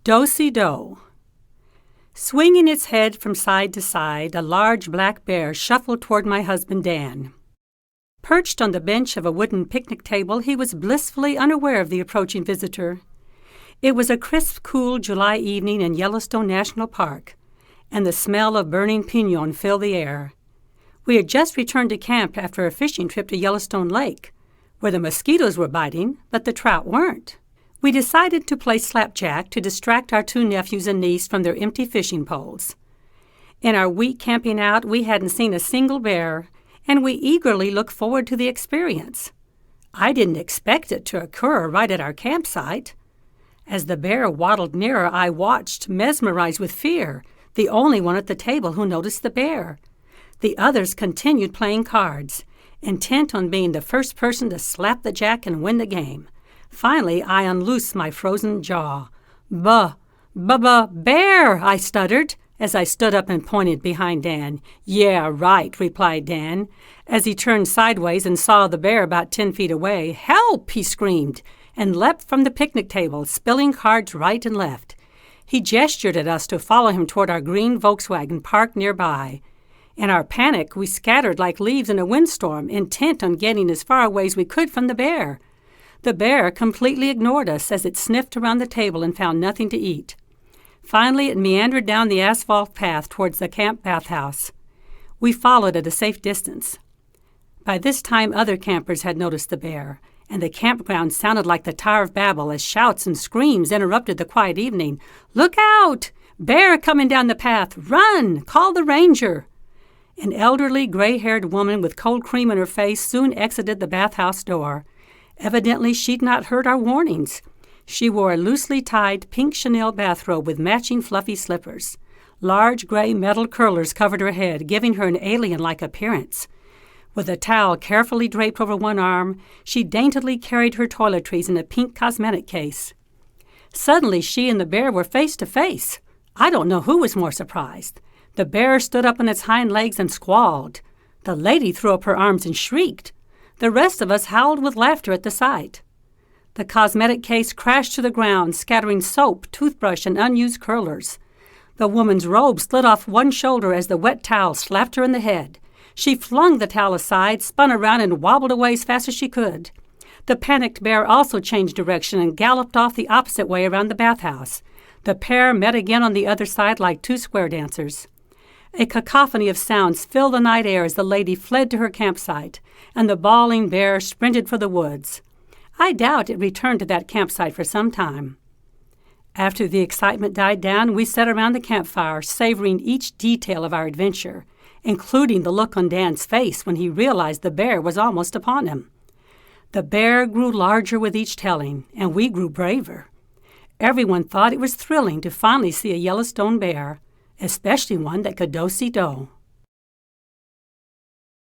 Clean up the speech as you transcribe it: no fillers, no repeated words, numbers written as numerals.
Do-si-do. Swinging its head from side to side, a large black bear shuffled toward my husband Dan. Perched on the bench of a wooden picnic table, he was blissfully unaware of the approaching visitor. It was a crisp, cool July evening in Yellowstone National Park, and the smell of burning pinon filled the air. We had just returned to camp after a fishing trip to Yellowstone Lake, where the mosquitoes were biting, but the trout weren't. We decided to play slapjack to distract our two nephews and niece from their empty fishing poles. In our week camping out, we hadn't seen a single bear, and we eagerly looked forward to the experience. I didn't expect it to occur right at our campsite. As the bear waddled nearer, I watched, mesmerized with fear, the only one at the table who noticed the bear. The others continued playing cards, intent on being the first person to slap the jack and win the game. Finally, I unloosed my frozen jaw. Bear, I stuttered, as I stood up and pointed behind Dan. Yeah, right, replied Dan, as he turned sideways and saw the bear about 10 feet away. Help, he screamed, and leapt from the picnic table, spilling cards right and left. He gestured at us to follow him toward our green Volkswagen parked nearby. In our panic, we scattered like leaves in a windstorm, intent on getting as far away as we could from the bear. The bear completely ignored us as it sniffed around the table and found nothing to eat. Finally, it meandered down the asphalt path towards the camp bathhouse. We followed at a safe distance. By this time, other campers had noticed the bear, and the campground sounded like the Tower of Babel as shouts and screams interrupted the quiet evening. Look out! Bear coming down the path! Run! Call the ranger! An elderly, gray-haired woman with cold cream in her face soon exited the bathhouse door. Evidently, she'd not heard our warnings. She wore a loosely tied pink Chanel bathrobe with matching fluffy slippers. Large gray metal curlers covered her head, giving her an alien-like appearance. With a towel carefully draped over one arm, she daintily carried her toiletries in a pink cosmetic case. Suddenly, she and the bear were face to face. I don't know who was more surprised. The bear stood up on its hind legs and squalled. The lady threw up her arms and shrieked. The rest of us howled with laughter at the sight. The cosmetic case crashed to the ground, scattering soap, toothbrush, and unused curlers. The woman's robe slid off one shoulder as the wet towel slapped her in the head. She flung the towel aside, spun around, and wobbled away as fast as she could. The panicked bear also changed direction and galloped off the opposite way around the bathhouse. The pair met again on the other side like two square dancers. A cacophony of sounds filled the night air as the lady fled to her campsite, and the bawling bear sprinted for the woods. I doubt it returned to that campsite for some time. After the excitement died down, we sat around the campfire, savoring each detail of our adventure, including the look on Dan's face when he realized the bear was almost upon him. The bear grew larger with each telling, and we grew braver. Everyone thought it was thrilling to finally see a Yellowstone bear, especially one that could do-si-do.